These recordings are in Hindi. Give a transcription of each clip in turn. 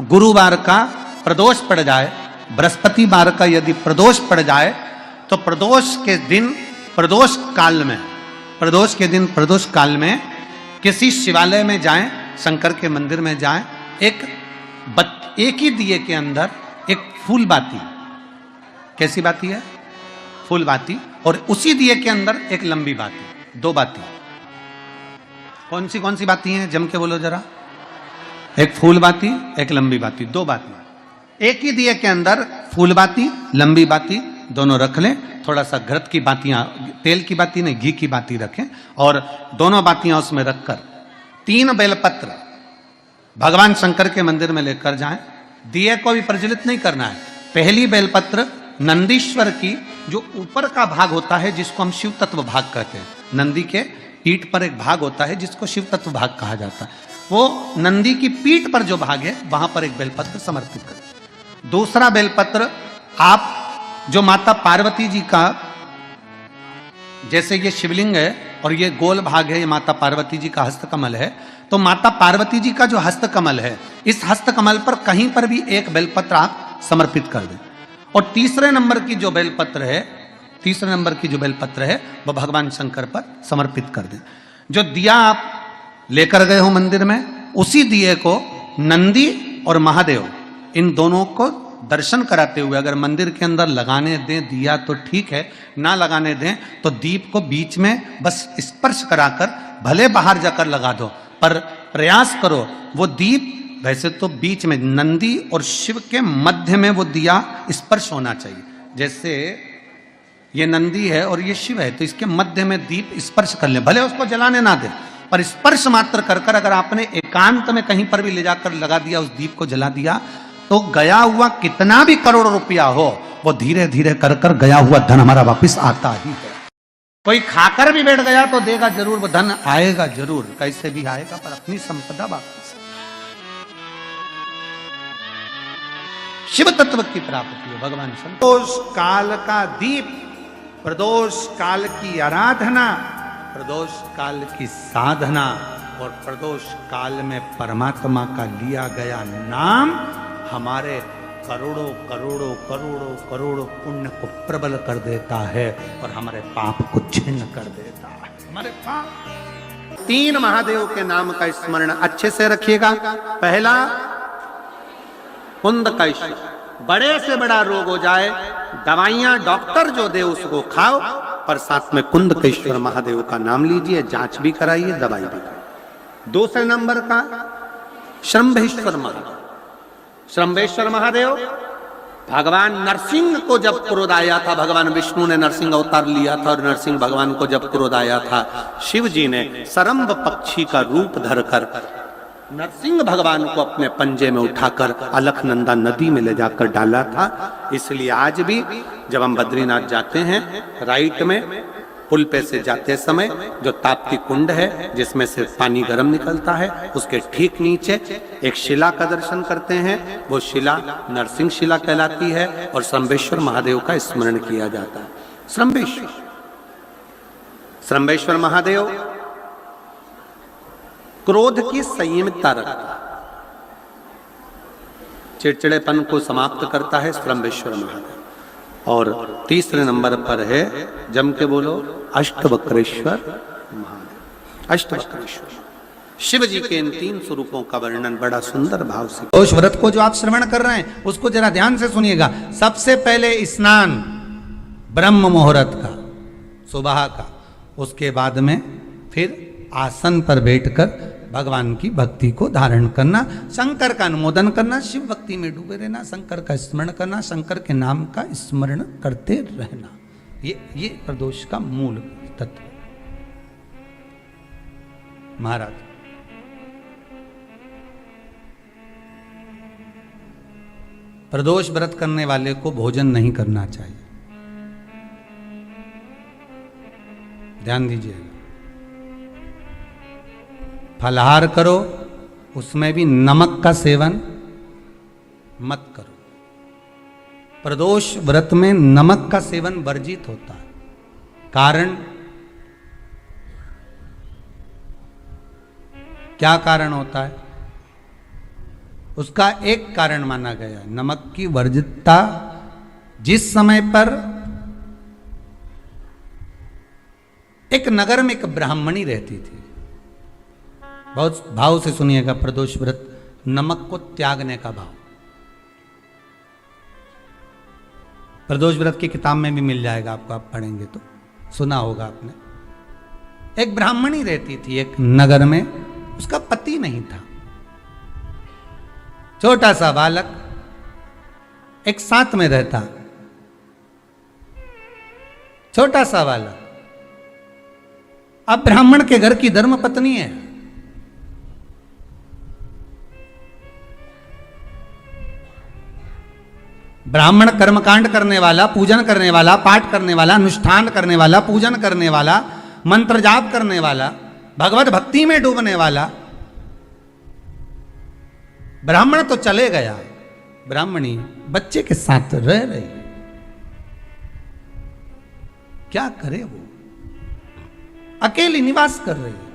गुरुवार का प्रदोष पड़ जाए, बृहस्पतिवार का यदि प्रदोष पड़ जाए तो प्रदोष के दिन प्रदोष काल में किसी शिवालय में जाएं, शंकर के मंदिर में जाएं, एक ही दिए के अंदर एक फूल बाती, कैसी बाती है? फूल बाती, और उसी दिए के अंदर एक लंबी बाती, दो बाती। कौन सी बाती हैं? जम के बोलो जरा। एक फूल बाती, एक लंबी बाती, दो बाती। एक ही दिए के अंदर फूल बाती, लंबी बाती दोनों रख लें। थोड़ा सा घृत की बातियां, तेल की बाती नहीं, घी की बाती रखें, और दोनों बातियां उसमें रखकर 3 बेलपत्र भगवान शंकर के मंदिर में लेकर जाएं। दिए को भी प्रज्वलित नहीं करना है। पहली बेलपत्र नंदीश्वर की जो ऊपर का भाग होता है, जिसको हम शिव तत्व भाग कहते हैं, नंदी के पीठ पर एक भाग होता है जिसको शिव तत्व भाग कहा जाता है, वो नंदी की पीठ पर जो भाग है वहां पर एक बेलपत्र समर्पित करें। दूसरा बेलपत्र आप जो माता पार्वती जी का, जैसे ये शिवलिंग है और ये गोल भाग है, ये माता पार्वती जी का हस्तकमल है, तो माता पार्वती जी का जो हस्तकमल है, इस हस्तकमल पर कहीं पर भी एक बेलपत्र आप समर्पित कर दें। और तीसरे नंबर की जो बेलपत्र है वो भगवान शंकर पर समर्पित कर दें। जो दिया आप लेकर गए हो मंदिर में, उसी दिए को नंदी और महादेव इन दोनों को दर्शन कराते हुए अगर मंदिर के अंदर लगाने दें दिया तो ठीक है, ना लगाने दें तो दीप को बीच में बस स्पर्श कराकर भले बाहर जाकर लगा दो, पर प्रयास करो वो दीप, वैसे तो बीच में नंदी और शिव के मध्य में वो दिया स्पर्श होना चाहिए। जैसे ये नंदी है और ये शिव है, तो इसके मध्य में दीप स्पर्श कर ले, भले उसको जलाने ना दे, पर स्पर्श मात्र कर अगर आपने एकांत में कहीं पर भी ले जाकर लगा दिया, उस दीप को जला दिया, तो गया हुआ कितना भी करोड़ रुपया हो, वो धीरे धीरे कर गया हुआ धन हमारा वापस आता ही है। कोई खाकर भी बैठ गया तो देगा जरूर, वो धन आएगा जरूर, कैसे भी आएगा, पर अपनी संपदा वापस। शिव तत्व की प्राप्ति हो भगवान शंकर। प्रदोष काल का दीप, प्रदोष काल की आराधना, प्रदोष काल की साधना, और प्रदोष काल में परमात्मा का लिया गया नाम हमारे करोड़ों करोड़ों करोड़ों करोड़ों पुण्य को प्रबल कर देता है और हमारे पाप को छिन्न कर देता है। हमारे पाप 3 महादेव के नाम का स्मरण अच्छे से रखिएगा। पहला कुंदकेश्वर, बड़े से बड़ा रोग हो जाए, दवाइयां डॉक्टर जो दे उसको खाओ, पर साथ में कुंदकेश्वर महादेव का नाम लीजिए, जांच भी कराइए, दवाई भी कराइए। दूसरे नंबर का शंभेश्वर महादेव। शंभेश्वर महादेव भगवान नरसिंह को जब क्रोध आया था, भगवान विष्णु ने नरसिंह अवतार लिया था, और नरसिंह भगवान को जब क्रोध आया था, शिव जी ने सरम्भ पक्षी का रूप धरकर नरसिंह भगवान को अपने पंजे में उठाकर अलकनंदा नदी में ले जाकर डाला था। इसलिए आज भी जब हम बद्रीनाथ जाते हैं, राइट में पुल पे से जाते समय जो ताप्ती कुंड है जिसमें से पानी गर्म निकलता है, उसके ठीक नीचे एक शिला का दर्शन करते हैं। वो शिला नरसिंह शिला कहलाती है और शंभेश्वर महादेव का स्मरण किया जाता है। शंभेश्वर महादेव क्रोध की संयमितता रखता है, चिड़चिड़ेपन को समाप्त करता है शंभेश्वर महादेव। और तीसरे नंबर पर है, जम के बोलो, अष्टवक्रेश्वर महादेव। अष्टवक्रेश्वर शिव जी के इन 3 स्वरूपों का वर्णन बड़ा सुंदर भाव से। उस व्रत को जो आप श्रवण कर रहे हैं उसको जरा ध्यान से सुनिएगा। सबसे पहले स्नान ब्रह्म मुहूर्त का, सुबह का, उसके बाद में फिर आसन पर बैठकर भगवान की भक्ति को धारण करना, शंकर का अनुमोदन करना, शिव भक्ति में डूबे रहना, शंकर का स्मरण करना, शंकर के नाम का स्मरण करते रहना। ये प्रदोष का मूल तत्व। महाराज प्रदोष व्रत करने वाले को भोजन नहीं करना चाहिए, ध्यान दीजिएगा। फलाहार करो, उसमें भी नमक का सेवन मत करो। प्रदोष व्रत में नमक का सेवन वर्जित होता है। कारण क्या कारण होता है? उसका एक कारण माना गया, नमक की वर्जितता। जिस समय पर एक नगर में एक ब्राह्मणी रहती थी, बहुत भाव से सुनिएगा, प्रदोष व्रत, नमक को त्यागने का भाव। प्रदोष व्रत की किताब में भी मिल जाएगा आपको, आप पढ़ेंगे तो सुना होगा आपने। एक ब्राह्मणी रहती थी एक नगर में, उसका पति नहीं था, छोटा सा बालक एक साथ में रहता, छोटा सा बालक। अब ब्राह्मण के घर की धर्म पत्नी है, ब्राह्मण कर्मकांड करने वाला, पूजन करने वाला, पाठ करने वाला, अनुष्ठान करने वाला, पूजन करने वाला, मंत्र जाप करने वाला, भगवत भक्ति में डूबने वाला। ब्राह्मण तो चले गया, ब्राह्मणी बच्चे के साथ रह रही, क्या करे वो, अकेली निवास कर रही है।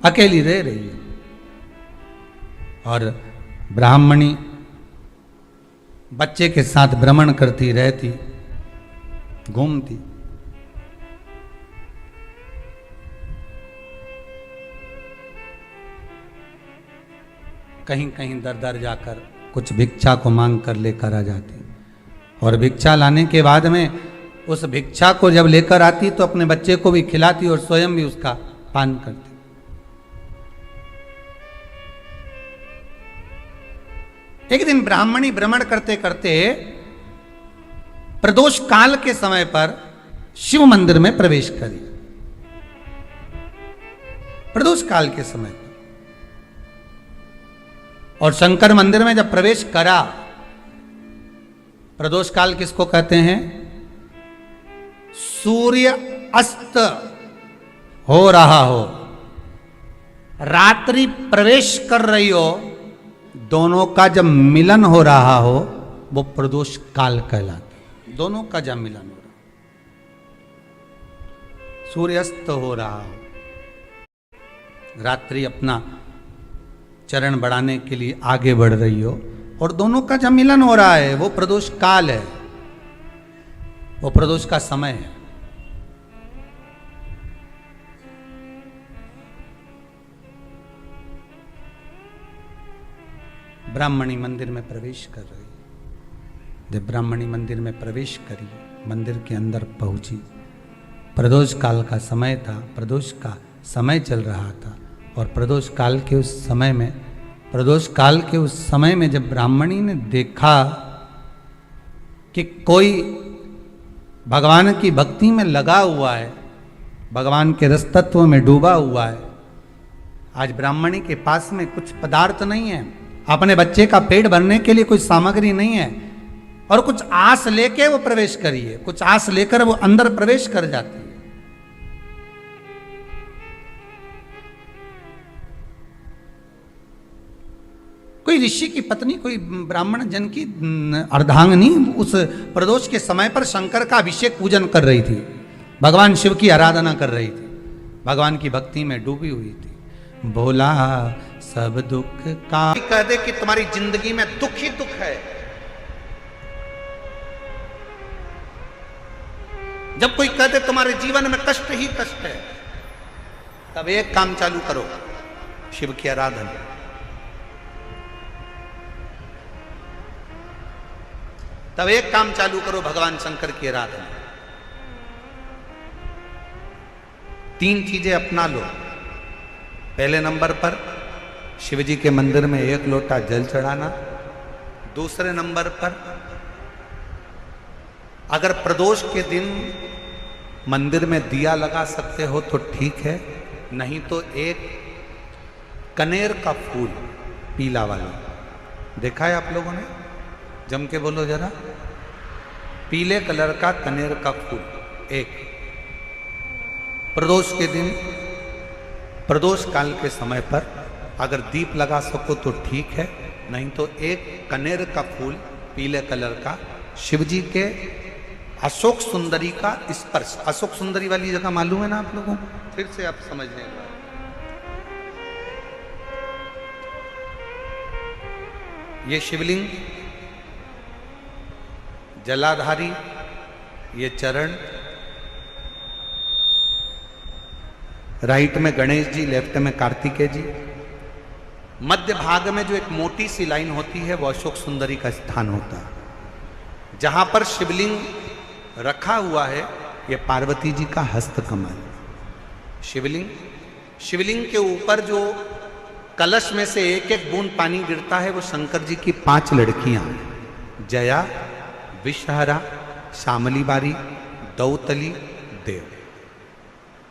अकेली रह रही है और ब्राह्मणी बच्चे के साथ भ्रमण करती रहती, घूमती। कहीं कहीं दर दर जाकर कुछ भिक्षा को मांग कर लेकर आ जाती, और भिक्षा लाने के बाद में उस भिक्षा को जब लेकर आती तो अपने बच्चे को भी खिलाती और स्वयं भी उसका पान करती। एक दिन ब्राह्मणी भ्रमण करते करते प्रदोष काल के समय पर शिव मंदिर में प्रवेश करी। प्रदोष काल के समय पर, और शंकर मंदिर में जब प्रवेश करा, प्रदोष काल किसको कहते हैं? सूर्य अस्त हो रहा हो, रात्रि प्रवेश कर रही हो, दोनों का जब मिलन हो रहा हो वो प्रदोष काल कहलाता। दोनों का जब मिलन हो रहा, सूर्यास्त हो रहा हो, रात्रि अपना चरण बढ़ाने के लिए आगे बढ़ रही हो, और दोनों का जब मिलन हो रहा है वो प्रदोष काल है, वो प्रदोष का समय है। ब्राह्मणी मंदिर में प्रवेश कर रही, जब ब्राह्मणी मंदिर में प्रवेश करी, मंदिर के अंदर पहुंची, प्रदोष काल का समय था, प्रदोष का समय चल रहा था, और प्रदोष काल के उस समय में, प्रदोष काल के उस समय में जब ब्राह्मणी ने देखा कि कोई भगवान की भक्ति में लगा हुआ है, भगवान के रस तत्व में डूबा हुआ है, आज ब्राह्मणी के पास में कुछ पदार्थ नहीं है, अपने बच्चे का पेट भरने के लिए कोई सामग्री नहीं है, और कुछ आस लेके वो प्रवेश करी है, कुछ आस लेकर वो अंदर प्रवेश कर जाती है। कोई ऋषि की पत्नी, कोई ब्राह्मण जन की अर्धांगिनी उस प्रदोष के समय पर शंकर का अभिषेक पूजन कर रही थी, भगवान शिव की आराधना कर रही थी, भगवान की भक्ति में डूबी हुई थी। बोला सब दुख का, कह दे कि तुम्हारी जिंदगी में दुख ही दुख है, जब कोई कह दे तुम्हारे जीवन में कष्ट ही कष्ट है, तब एक काम चालू करो, शिव की आराधना। तब एक काम चालू करो, भगवान शंकर की आराधना। 3 चीजें अपना लो। पहले नंबर पर शिवजी के मंदिर में 1 लोटा जल चढ़ाना। दूसरे नंबर पर अगर प्रदोष के दिन मंदिर में दिया लगा सकते हो तो ठीक है, नहीं तो एक कनेर का फूल पीला वाला, देखा है आप लोगों ने? जम के बोलो जरा। पीले कलर का कनेर का फूल, एक प्रदोष के दिन, प्रदोष काल के समय पर अगर दीप लगा सको तो ठीक है, नहीं तो एक कनेर का फूल पीले कलर का, शिवजी के अशोक सुंदरी का स्पर्श। अशोक सुंदरी वाली जगह मालूम है ना आप लोगों को? फिर से आप समझने का, ये शिवलिंग, जलाधारी, ये चरण, राइट में गणेश जी, लेफ्ट में कार्तिकेय जी। मध्य भाग में जो एक मोटी सी लाइन होती है वो अशोक सुंदरी का स्थान होता है। जहां पर शिवलिंग रखा हुआ है ये पार्वती जी का हस्त कमल। शिवलिंग के ऊपर जो कलश में से एक एक बूंद पानी गिरता है वो शंकर जी की 5 लड़कियां, जया, विषहरा, शामली बारी, दौतली, देव।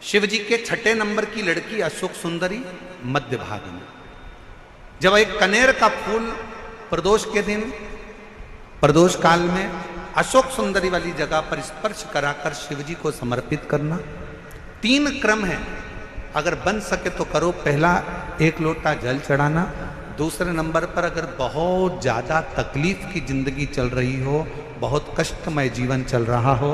शिव जी के 6 नंबर की लड़की अशोक सुंदरी मध्य भाग में। जब एक कनेर का फूल प्रदोष के दिन, प्रदोष काल में अशोक सुंदरी वाली जगह पर स्पर्श कराकर शिव जी को समर्पित करना। 3 क्रम है, अगर बन सके तो करो। पहला 1 लोटा जल चढ़ाना। दूसरे नंबर पर अगर बहुत ज्यादा तकलीफ की जिंदगी चल रही हो, बहुत कष्टमय जीवन चल रहा हो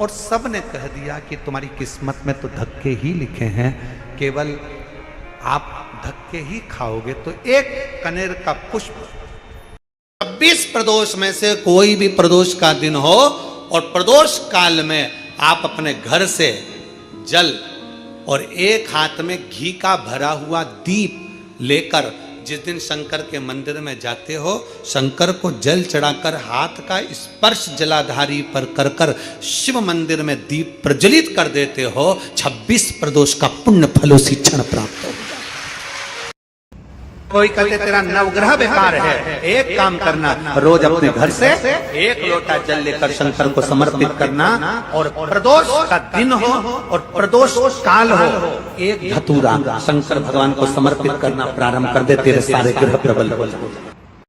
और सब ने कह दिया कि तुम्हारी किस्मत में तो धक्के ही लिखे हैं, केवल आप धक्के ही खाओगे, तो 1 कनेर का पुष्प। 26 प्रदोष में से कोई भी प्रदोष का दिन हो और प्रदोष काल में आप अपने घर से जल और 1 हाथ में घी का भरा हुआ दीप लेकर जिस दिन शंकर के मंदिर में जाते हो, शंकर को जल चढ़ाकर हाथ का स्पर्श जलाधारी पर कर कर शिव मंदिर में दीप प्रज्वलित कर देते हो, 26 प्रदोष का पुण्य फल उसी क्षण प्राप्त हो। कोई कहते तेरा नवग्रह बेकार है, एक काम करना, रोज अपने घर से 1 लोटा जल लेकर शंकर को समर्पित करना और प्रदोष का दिन हो और प्रदोष काल हो, 1 धतूरा शंकर भगवान को समर्पित करना प्रारंभ कर दे, तेरे सारे ग्रह प्रबल हो जाए।